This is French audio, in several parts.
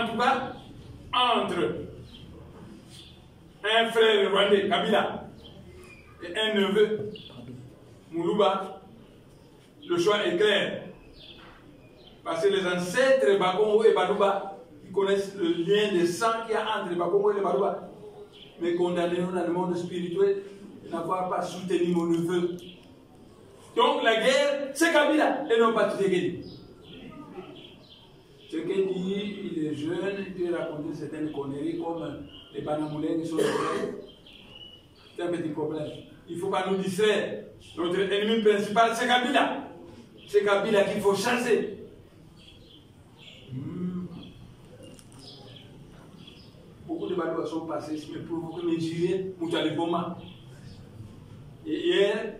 en tout cas, entre un frère rwandais, Kabila, et un neveu, Moulouba, le choix est clair. Parce que les ancêtres Bakongo et Balouba, ils connaissent le lien de sang qu'il y a entre les Bakongo et les Balouba. Mais condamnés dans le monde spirituel de n'avoir pas soutenu mon neveu. Donc la guerre, c'est Kabila et non pas Tshisekedi. Tshisekedi, il est jeune, il peut raconter certaines conneries comme les banamoulins qui sont les c'est un petit problème. Il ne faut pas nous distraire. Notre ennemi principal, c'est Kabila. C'est Kabila qu'il faut chasser. Beaucoup de ballons sont passés, mais pour me tirer, Moutaliboma. Et hier,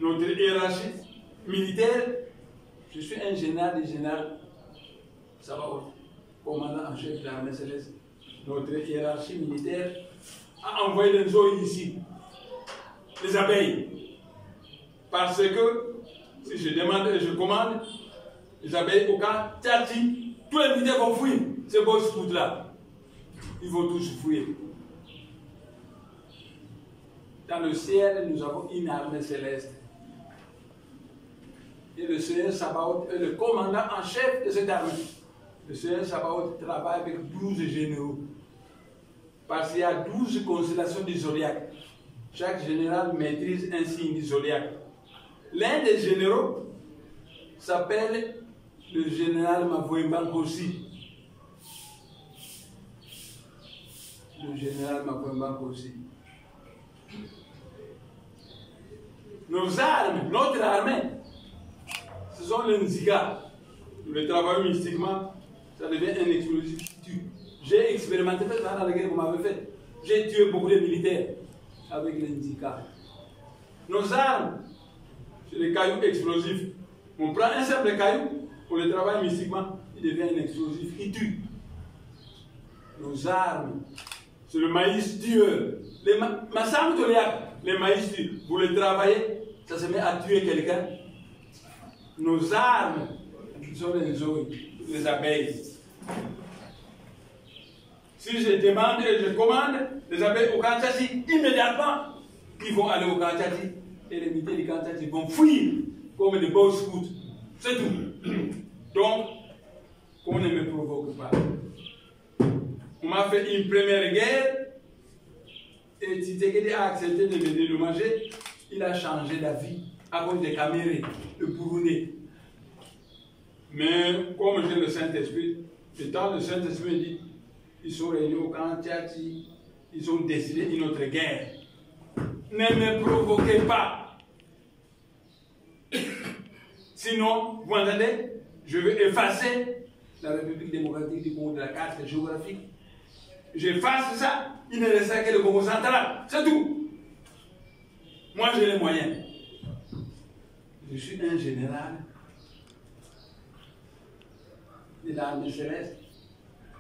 notre hiérarchie militaire, je suis un général des généraux, ça va, commandant en chef de l'armée céleste. Notre hiérarchie militaire a envoyé des zones ici, les abeilles. Parce que si je demande et je commande, les abeilles au camp, Tchati, tous les militaires vont fuir ces beaux scouts-là. Ils vont tous fuir. Dans le ciel, nous avons une armée céleste. Et le Seigneur Sabaoth est le commandant en chef de cette armée. Le Seigneur Sabaoth travaille avec 12 généraux. Parce qu'il y a 12 constellations du zodiaque. Chaque général maîtrise un signe du zodiaque. L'un des généraux s'appelle le général Mavoimba Kossi. Le général Mavoimba Kossi. Nos armes, notre armée, ce sont les Nziga. Le travail mystiquement, ça devient un explosif qui tue. J'ai expérimenté ça dans la guerre que vous m'avez fait. J'ai tué beaucoup de militaires avec les Nziga. Nos armes, c'est des cailloux explosifs. On prend un simple caillou, on le travaille mystiquement, il devient un explosif qui tue. Nos armes, c'est le maïs tueur. Les maïs tueurs. Vous le travaillez, ça se met à tuer quelqu'un. Nos armes, ce sont les abeilles. Si je demande et je commande, les abeilles au Kanchati, immédiatement, ils vont aller au Kanchati. Et les militaires du Kanchati vont fuir comme des beaux scouts. C'est tout. Donc, qu'on ne me provoque pas. On m'a fait une première guerre et Tshisekedi a accepté de me dédommager. Il a changé d'avis à cause des caméras, de Burundais. Mais comme j'ai le Saint-Esprit, le temps le Saint-Esprit me dit, ils sont réunis au camp Tchati, ils ont décidé une autre guerre. Ne me provoquez pas. Sinon, vous entendez, je vais effacer la République démocratique du Congo de la carte géographique. J'efface ça, il ne restera que le Congo central. C'est tout. Moi, j'ai les moyens. Je suis un général de l'armée céleste.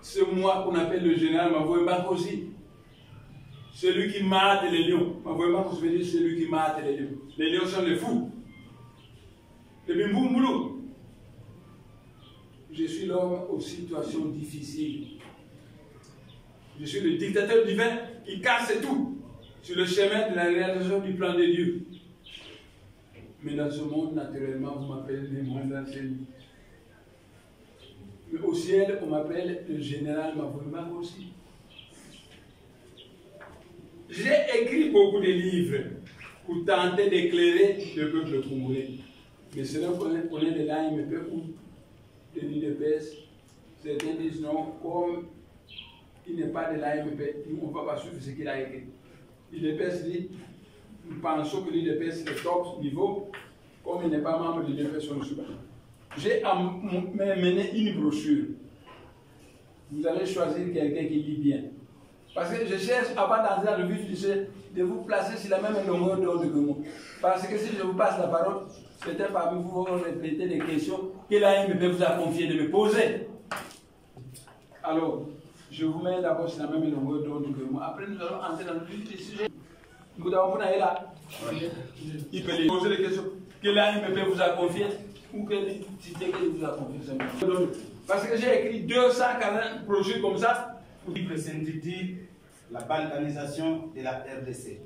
C'est moi qu'on appelle le général Mavoimba aussi. Celui qui mate les lions. Mavoimba, je veux dire celui qui mate les lions. Les lions sont les fous. Les bimboumboulou. Je suis l'homme aux situations difficiles. Je suis le dictateur divin qui casse tout sur le chemin de la réalisation du plan de Dieu. Mais dans ce monde, naturellement, vous m'appelez les moindres enseignements. Mais au ciel, on m'appelle le général Mavoimba aussi. J'ai écrit beaucoup de livres pour tenter d'éclairer le peuple congolais. Mais cela on est de l'AMP ou de l'UDPS. Certains disent non, comme il n'est pas de l'AMP, nous on ne va pas suivre ce qu'il a écrit. L'UDPS dit, nous pensons que l'UDPS est le top niveau, comme il n'est pas membre de l'UDPS, on ne suit pas. J'ai mené une brochure. Vous allez choisir quelqu'un qui lit bien. Parce que je cherche, avant d'entrer dans le vif du sujet, de vous placer sur la même longueur d'onde que moi. Parce que si je vous passe la parole, certains parmi vous vont répéter des questions que l'AMP vous a confié de me poser. Alors, je vous mets d'abord sur la même longueur d'onde que moi. Après, nous allons entrer dans le vif du sujet. Nous avons là. Il peut lui poser des questions que l'AMP vous a confiées ou que Tshisekedi vous a confié. Parce que j'ai écrit 240 projets comme ça. Le livre s'intitule La balkanisation de la RDC.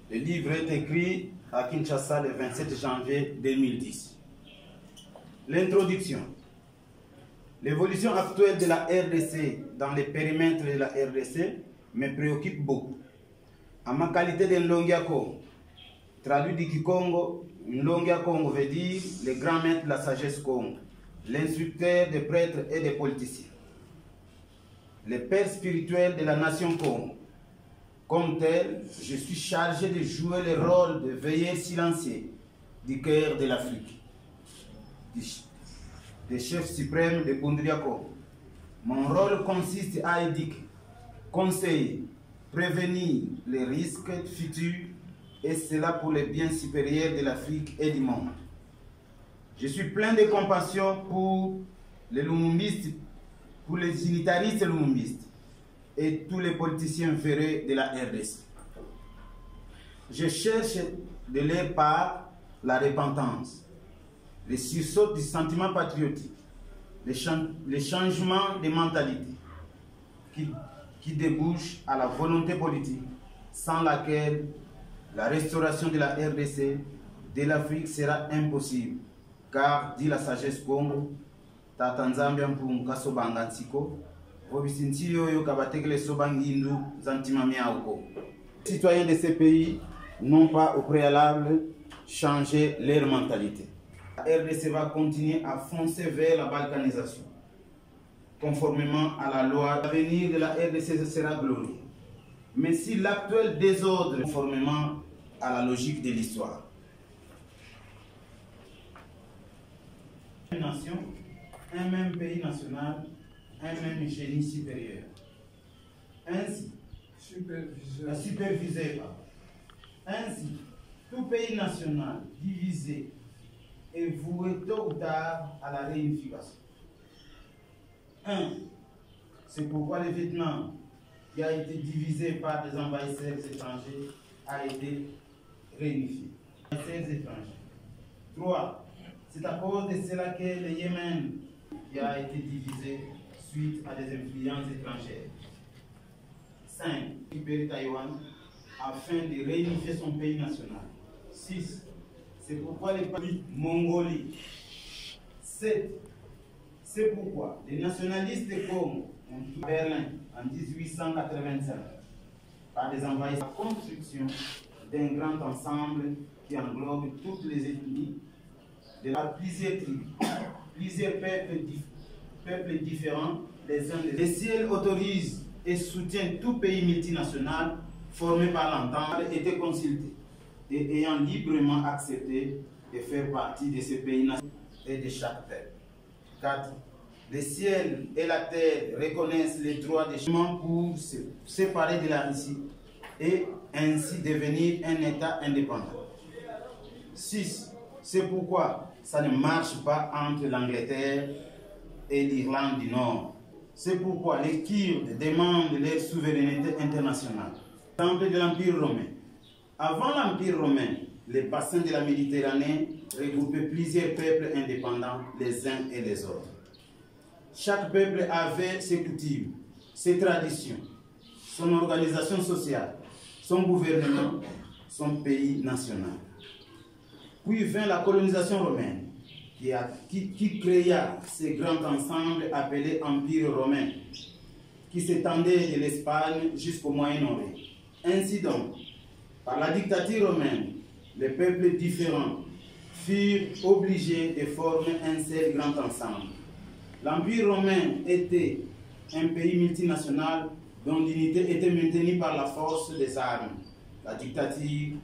Le livre est écrit à Kinshasa le 27 janvier 2010. L'introduction. L'évolution actuelle de la RDC dans les périmètres de la RDC me préoccupe beaucoup. En ma qualité de Nlongiako, traduit du Kikongo, Nlongiakongo veut dire le grand maître de la sagesse Congo, l'instructeur des prêtres et des politiciens, le père spirituel de la nation Congo. Comme tel, je suis chargé de jouer le rôle de veilleur silencieux du cœur de l'Afrique, des chefs suprêmes de Bundriako. Mon rôle consiste à éduquer, conseiller, prévenir les risques futurs, et cela pour le bien supérieur de l'Afrique et du monde. Je suis plein de compassion pour les lumumbistes, pour les unitaristes lumumbistes et tous les politiciens véreux de la RDC. Je cherche de leur part la repentance, le sursaut du sentiment patriotique, le changement de mentalité qui débouche à la volonté politique, sans laquelle la restauration de la RDC, de l'Afrique sera impossible. Car, dit la sagesse Congo, Tatanzambia Mpunga Sobangansiko, Vobisintio Yokabatekele Sobangindu, Zantimamiaoko. Les citoyens de ces pays n'ont pas au préalable changé leur mentalité. La RDC va continuer à foncer vers la balkanisation. Conformément à la loi, l'avenir de la RDC sera glorieux. Mais si l'actuel désordre, conformément à la logique de l'histoire. Une nation, un même pays national, un même génie supérieur. Ainsi, Ainsi, tout pays national divisé est voué tôt ou tard à la réunification. C'est pourquoi le Vietnam, qui a été divisé par des envahisseurs étrangers, a été réunifié. 3. C'est à cause de cela que le Yémen qui a été divisé suite à des influences étrangères. 5. Récupérer Taïwan afin de réunifier son pays national. 6. C'est pourquoi les pays Mongolie. 7. C'est pourquoi les nationalistes de Congo ont quitté Berlin en 1885 par des envahisseurs. La construction d'un grand ensemble qui englobe toutes les ethnies, plusieurs tribus, plusieurs peuples différents les uns des autres. Le ciel autorise et soutient tout pays multinational formé par l'entente, été consulté et ayant librement accepté de faire partie de ce pays national et de chaque peuple. 4. Le ciel et la terre reconnaissent les droits des chemins pour se séparer de la Russie et ainsi devenir un État indépendant. 6. C'est pourquoi ça ne marche pas entre l'Angleterre et l'Irlande du Nord. C'est pourquoi les Kurdes demandent leur souveraineté internationale. Temple de l'Empire romain. Avant l'Empire romain, les bassins de la Méditerranée regroupaient plusieurs peuples indépendants les uns et les autres. Chaque peuple avait ses coutumes, ses traditions, son organisation sociale, son gouvernement, son pays national. Puis vint la colonisation romaine, qui créa ce grand ensemble appelé Empire romain, qui s'étendait de l'Espagne jusqu'au Moyen-Orient. Ainsi donc, par la dictature romaine, les peuples différents furent obligés de former un seul grand ensemble. L'Empire romain était un pays multinational dont l'unité était maintenue par la force des armes, la dictature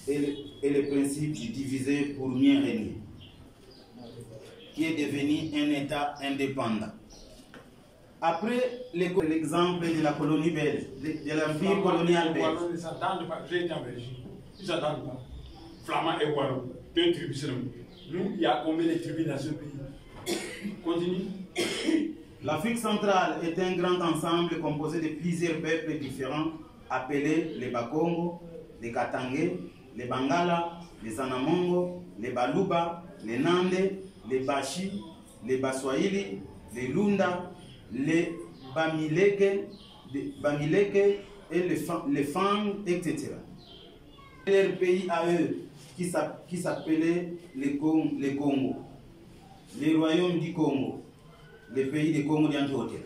et le principe du diviser pour mieux régner, qui est devenu un État indépendant. Après l'exemple de la colonie belge, de l'Empire colonial belge. Ils n'attendent pas, j'ai été en Belgique, ils n'attendent pas. Flamand et Wallon, 2 tribus seulement. Nous, il y a combien de tribus dans ce pays? Continue. L'Afrique centrale est un grand ensemble composé de plusieurs peuples différents appelés les Bakongo, les Katangé, les Bangala, les Anamongo, les Baluba, les Nande, les Bashi, les Baswahili, les Lunda, les Bamileke et les Fang, etc. Leur pays à eux, qui s'appelait les Congo, les royaumes du Congo, les pays du Congo d'Antioquia.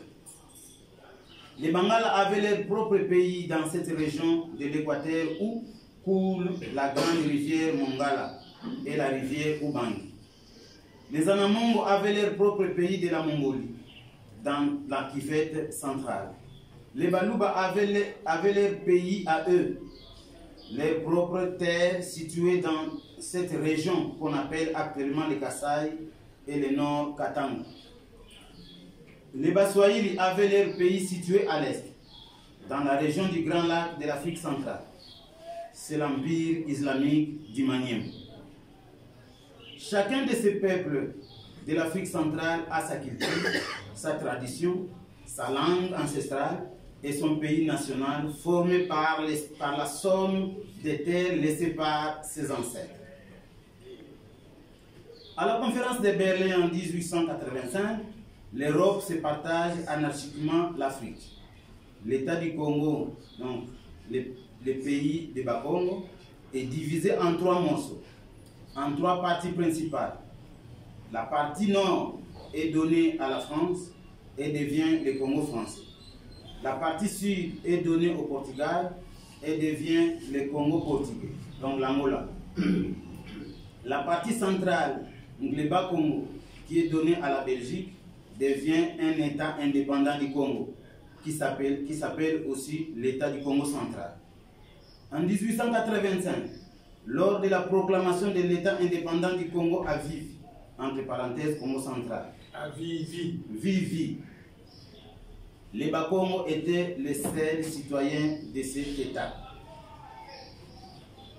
Les Bangala avaient leur propre pays dans cette région de l'Équateur où coule la grande rivière Mongala et la rivière Ubangi. Les Anamongo avaient leur propre pays de la Mongolie, dans la Kivette centrale. Les Baluba avaient leur pays à eux, leurs propres terres situées dans cette région qu'on appelle actuellement les Kasaï et le nord Katanga. Les Baswahili avaient leur pays situé à l'est, dans la région du Grand Lac de l'Afrique centrale. C'est l'empire islamique du Manième. Chacun de ces peuples de l'Afrique centrale a sa culture, sa tradition, sa langue ancestrale et son pays national formé par la somme des terres laissées par ses ancêtres. À la conférence de Berlin en 1885, l'Europe se partage anarchiquement l'Afrique. L'État du Congo, donc le pays de Bakongo, est divisé en 3 morceaux, en 3 parties principales. La partie nord est donnée à la France et devient le Congo français. La partie sud est donnée au Portugal et devient le Congo portugais, donc l'Angola. La partie centrale, le Bas-Congo, qui est donnée à la Belgique, devient un État indépendant du Congo, qui s'appelle aussi l'État du Congo central. En 1885, lors de la proclamation de l'État indépendant du Congo à Vivi, entre parenthèses Congo central, À Vivi. Vivi, les Bakongo étaient les seuls citoyens de cet État.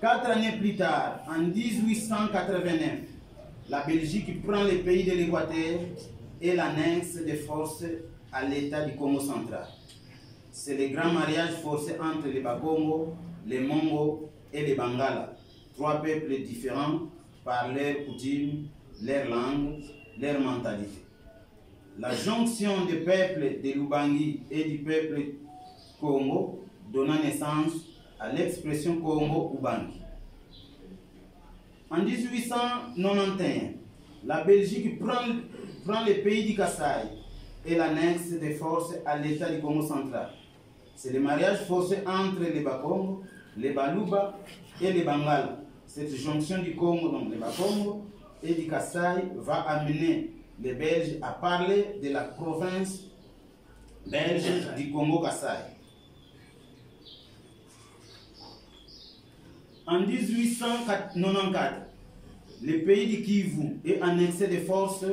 4 années plus tard, en 1889, la Belgique prend le pays de l'Équateur et l'annexe de force à l'État du Congo central. C'est le grand mariage forcé entre les Bakongo, les Mongo et les Bangala, 3 peuples différents par leurs coutumes, leur langue, leur mentalité. La jonction des peuples de l'Ubangi et du peuple Congo donna naissance à l'expression Congo-Ubangi. En 1891, la Belgique prend le pays du Kasaï et l'annexe des forces à l'État du Congo central. C'est le mariage forcé entre les Bakongo, les Baluba et les Bangala. Cette jonction du Congo, donc les Bakongo et du Kasaï, va amener les Belges à parler de la province belge du Congo-Kasaï. En 1894, le pays du Kivu est annexé de force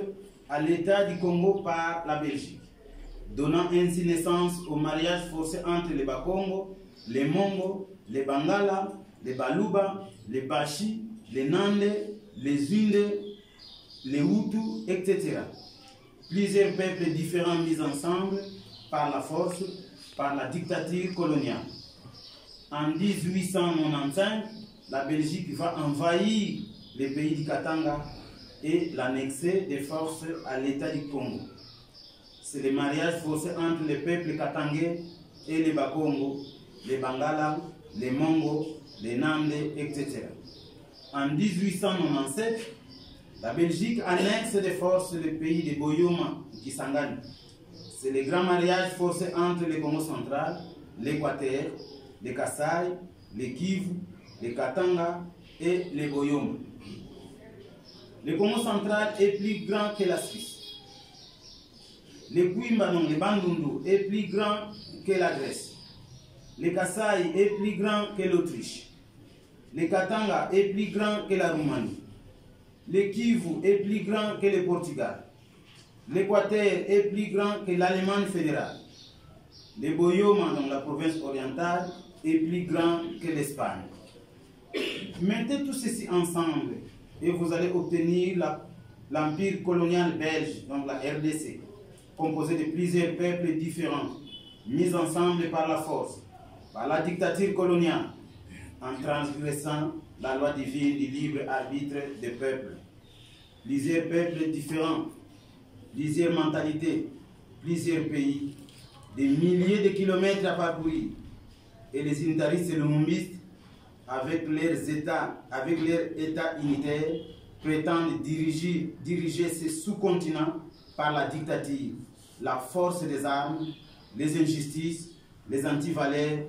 à l'État du Congo par la Belgique, donnant ainsi naissance au mariage forcé entre les Bakongo, les Mongo, les Bangala, les Baluba, les Bashi, les Nande, les Zunde, les Hutus, etc. Plusieurs peuples différents mis ensemble par la force, par la dictature coloniale. En 1895, la Belgique va envahir le pays du Katanga et l'annexer de force à l'État du Congo. C'est le mariage forcé entre les peuples katangais et les Bakongo, les Bangala, les Mongo, les Nande, etc. En 1897, la Belgique annexe de force le pays de Boyoma, Kisangani. C'est le grand mariage forcé entre le Congo central, l'Équateur, les Kasaï, les Kivu, les Katanga et les Boyoma. Le Congo central est plus grand que la Suisse. Le Kwimba, donc le Bandundu, est plus grand que la Grèce. Le Kasaï est plus grand que l'Autriche. Le Katanga est plus grand que la Roumanie. Le Kivu est plus grand que le Portugal. L'Équateur est plus grand que l'Allemagne fédérale. Le Boyoma, dans la province orientale, est plus grand que l'Espagne. Mettez tout ceci ensemble et vous allez obtenir l'empire colonial belge, donc la RDC, composé de plusieurs peuples différents, mis ensemble par la force, par la dictature coloniale, en transgressant la loi divine du libre arbitre des peuples. Plusieurs peuples différents plusieurs mentalités, plusieurs pays, des milliers de kilomètres à parcourir. Et les unitaristes et les lumumbistes, avec leur état unitaire, prétendent diriger ce sous-continent par la dictature, la force des armes, les injustices, les antivaleurs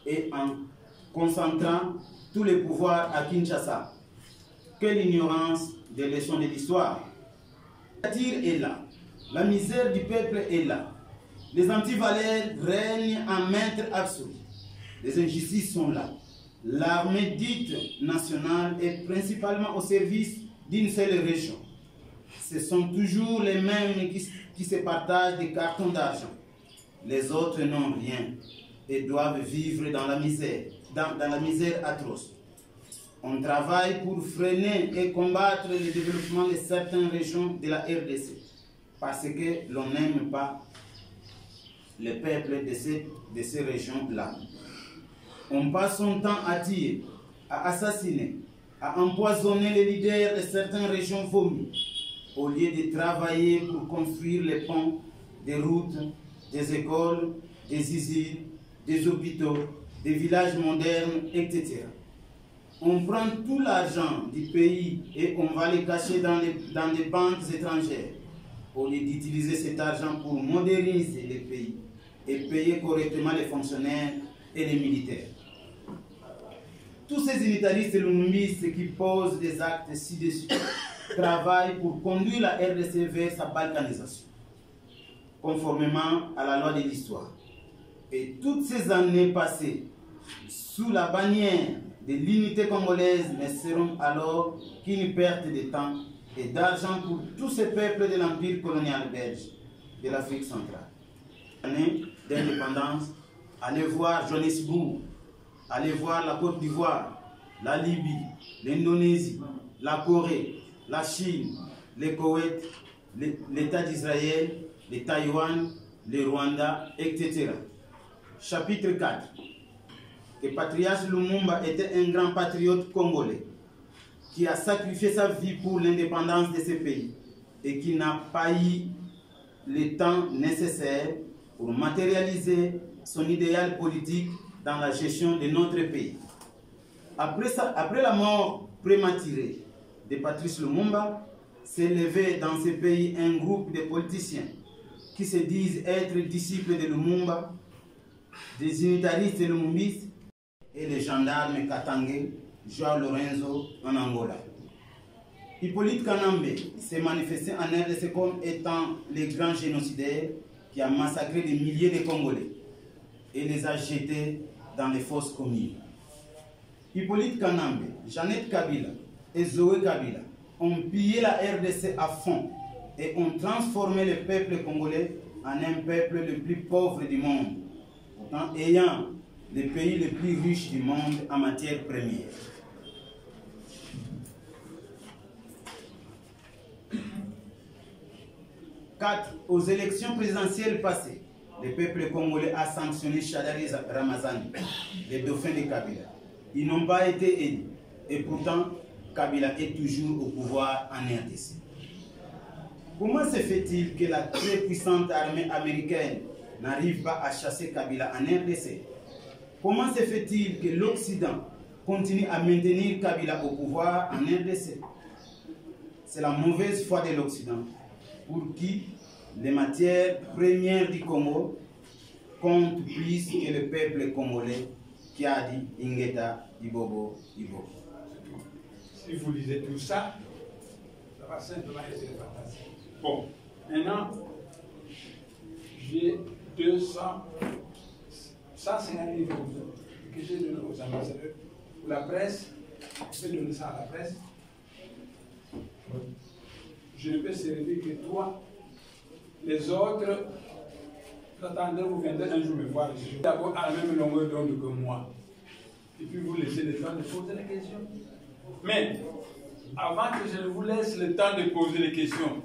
et en concentrant tous les pouvoirs à Kinshasa. Quelle ignorance des leçons de l'histoire! La dictature est là, la misère du peuple est là, les antivaleurs règnent en maître absolu, les injustices sont là. L'armée dite nationale est principalement au service d'une seule région. Ce sont toujours les mêmes qui se partagent des cartons d'argent. Les autres n'ont rien et doivent vivre dans la misère, dans la misère atroce. On travaille pour freiner et combattre le développement de certaines régions de la RDC parce que l'on n'aime pas le peuple de ces régions-là. On passe son temps à tuer, à assassiner, à empoisonner les leaders de certaines régions vomies, au lieu de travailler pour construire les ponts, des routes, des écoles, des usines, des hôpitaux, des villages modernes, etc. On prend tout l'argent du pays et on va le cacher dans des banques étrangères, au lieu d'utiliser cet argent pour moderniser les pays et payer correctement les fonctionnaires et les militaires. Tous ces unitaristes et lumumbistes qui posent des actes ci-dessus travaillent pour conduire la RDC vers sa balkanisation, conformément à la loi de l'histoire. Et toutes ces années passées sous la bannière de l'unité congolaise ne seront alors qu'une perte de temps et d'argent pour tous ces peuples de l'empire colonial belge de l'Afrique centrale. L'année d'indépendance, allez voir Johannesburg, allez voir la Côte d'Ivoire, la Libye, l'Indonésie, la Corée, la Chine, le Koweït, l'État d'Israël, le Taïwan, le Rwanda, etc. Chapitre 4. Que Patriarche Lumumba était un grand patriote congolais qui a sacrifié sa vie pour l'indépendance de ce pays et qui n'a pas eu le temps nécessaire pour matérialiser son idéal politique dans la gestion de notre pays. Après la mort prématurée de Patrice Lumumba, s'est levé dans ce pays un groupe de politiciens qui se disent être disciples de Lumumba, des unitaristes et lumumbistes et les gendarmes Katangé, Joao Lorenzo en Angola. Hippolyte Kanambe s'est manifesté en RDC comme étant le grand génocidaire qui a massacré des milliers de Congolais et les a jetés dans les fosses communes. Hippolyte Kanambe, Jeannette Kabila et Zoé Kabila ont pillé la RDC à fond et ont transformé le peuple congolais en un peuple le plus pauvre du monde, pourtant ayant le pays le plus riche du monde en matière première. Aux élections présidentielles passées, le peuple congolais a sanctionné Chadari Ramazani, le dauphin de Kabila. Ils n'ont pas été élus. Et pourtant, Kabila est toujours au pouvoir en RDC. Comment se fait-il que la très puissante armée américaine n'arrive pas à chasser Kabila en RDC? Comment se fait-il que l'Occident continue à maintenir Kabila au pouvoir en RDC? C'est la mauvaise foi de l'Occident, pour qui les matières premières du Congo comptent plus que le peuple congolais qui a dit Ingeta, Ibobo, Ibobo. Si vous lisez tout ça, ça va simplement être fantastique. Bon, maintenant, j'ai 150 livres que j'ai donné aux ambassadeurs. Pour la presse, je peux donner ça à la presse. Je ne peux servir que toi. Les autres, j'attendrai, vous viendrez un jour me voir. Je suis d'abord à la même longueur d'onde que moi. Et puis vous laissez le temps de poser les questions. Mais, avant que je ne vous laisse le temps de poser les questions,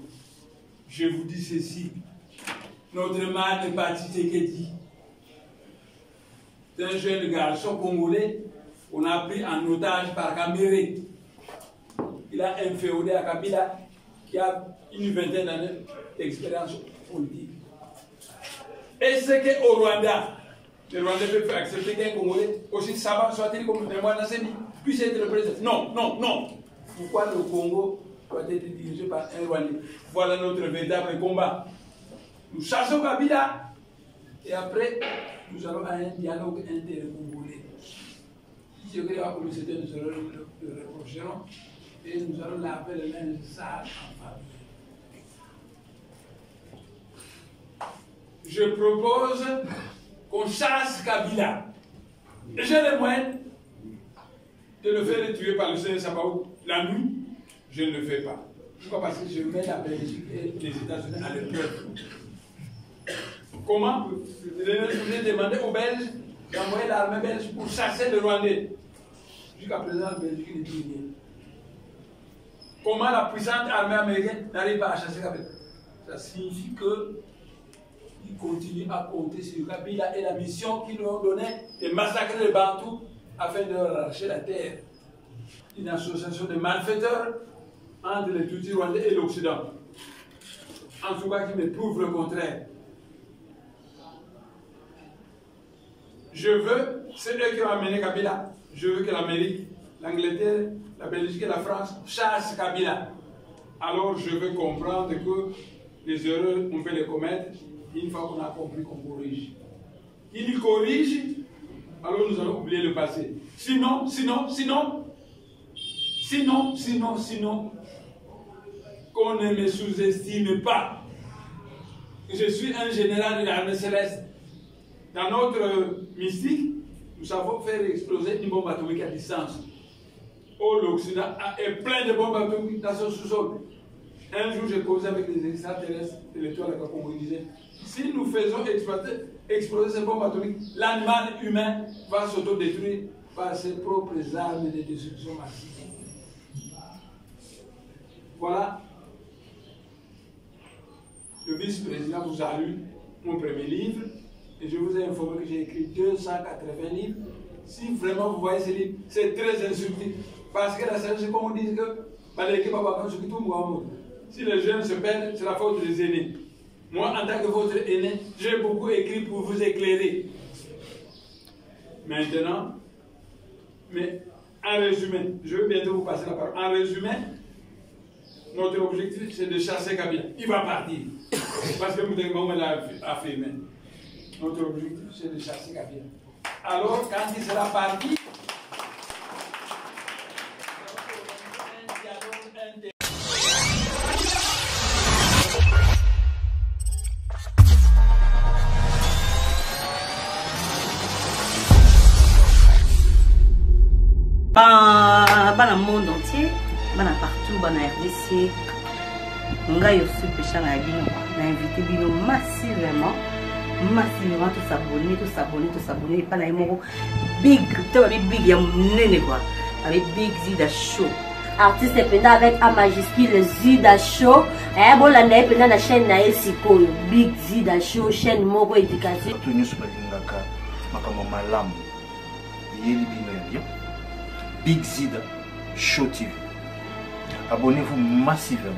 je vous dis ceci. Notre mal de parti Tekedi, c'est un jeune garçon congolais qu'on a pris en otage par Kaméré. Il a inféodé à Kabila qui a une vingtaine d'années. d'expérience politique. Et c'est qu'au Rwanda, le Rwandais peut faire accepter qu'un Congolais, aussi savant soit-il comme témoin d'Assemi, puisse être le président. Non, non, non. Pourquoi le Congo doit être dirigé par un Rwandais? Voilà notre véritable combat. Nous chassons Kabila et après, nous allons à un dialogue inter-congolais. Si ce que va commencer, nous allons le reprocherons et nous allons laver le linge sale en famille. Je propose qu'on chasse Kabila. J'ai les moyens de le faire tuer par le Seigneur Sabaoth la nuit. Je ne le fais pas. Pourquoi? Parce que je mets la Belgique et les États-Unis à l'épreuve. Comment? Je ai demandé aux Belges d'envoyer l'armée belge pour chasser le Rwandais. Jusqu'à présent, la Belgique ne dit rien. Comment la puissante armée américaine n'arrive pas à chasser Kabila? Ça signifie que ils continuent à compter sur Kabila et la mission qu'ils nous ont donnée de massacrer les Bantous afin de leur arracher la terre. Une association de malfaiteurs entre les Tutsis rwandais et l'Occident. En tout cas, qui me prouve le contraire. Je veux, c'est eux qui ont amené Kabila. Je veux que l'Amérique, l'Angleterre, la Belgique et la France chassent Kabila. Alors je veux comprendre que les erreurs, on peut les commettre une fois qu'on a compris qu'on corrige. Il corrige, alors nous allons oublier le passé. Sinon, qu'on ne me sous-estime pas. Je suis un général de l'armée céleste. Dans notre mystique, nous savons faire exploser une bombe atomique à distance. Oh, l'Occident est plein de bombes atomiques dans son sous-sol. Un jour, j'ai causé avec les extraterrestres de l'étoile à Congo. Ils disaient, si nous faisons exploser ces bombes atomiques, l'animal humain va s'autodétruire par ses propres armes de destruction massive. Voilà. Le vice-président vous a lu mon premier livre et je vous ai informé que j'ai écrit 280 livres. Si vraiment vous voyez ces livres, c'est très insultant. Parce que la sagesse, c'est comme on dit que si les jeunes se perdent, c'est la faute des aînés. Moi, en tant que votre aîné, j'ai beaucoup écrit pour vous éclairer. Maintenant, mais en résumé, je vais bientôt vous passer la parole. En résumé, notre objectif, c'est de chasser Kabila. Il va partir. Parce que Moudemba l'a affirmé. Notre objectif, c'est de chasser Kabila. Alors, quand il sera parti, dans le monde entier, partout, dans la RDC, on a aussi péché à Bino. On a invité Bino massivement, tout s'abonner, pas la big, il y a avec Big Zida Show. Artiste pendant avec A majuscule Zida Show. Et bon, la pendant la chaîne Naesiko, Big Zida Show, chaîne Moko Éducation. Tout nous balingaka, makamo malamu. Yeli bino. Big Zida Show TV. Abonnez-vous massivement.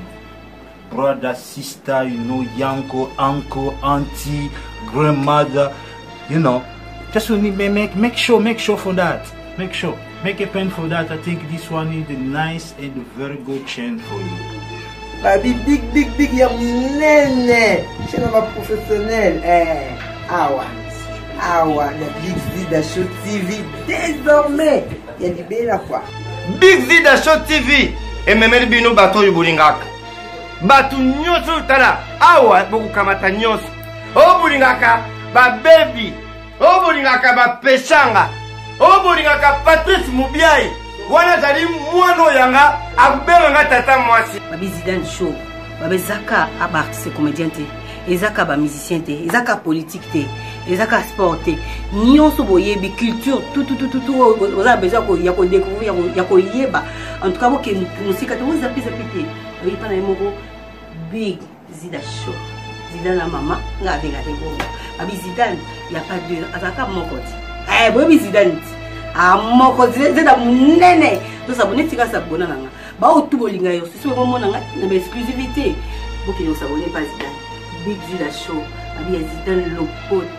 Brother, sister, you know, yanko, uncle, auntie, grandmother, you know. Just make sure for that. Make sure. Make a pen for that. I think this one is the nice and very good chain for you. Baby, big, y'a nene. Je suis pas professionnel. Awa, la Big Zida Show TV. Désormais, il y a du bel à quoi. Big Zida Show TV. Et même bino bato yubulingaka. Batu nyoso tala. Awa, boku kamata nyoso. O bulingaka, ba baby. O bulingaka, ba peshanga. O bulingaka, Patrice Mubiai. Wana zali mwano yanga, abenganga tata mwasi. Babi Zidane Show. Babi Zaka artiste comédien te. Ezaka ba musicien te. Ezaka politique te. Ezaka sport te. Nyonso boyebi culture tout. Vous avez besoin de découvrir, de yeba. En tout cas, vous musique te vous zappi te. Oui, pas na moko Big Zida Show. Zidane la maman, nga avec la dégo. Babi Zidane, il y a pas de azaka moko ti. Babi Zidane. Moko Zidane munene. To s'abonner tika s'abonner nanga. Ba otu bolinga yo, si so mo nanga na exclusivité. Vous qui ne vous abonnez pas, Zidane. Big Zida Show. Abi Zidane Lopoto.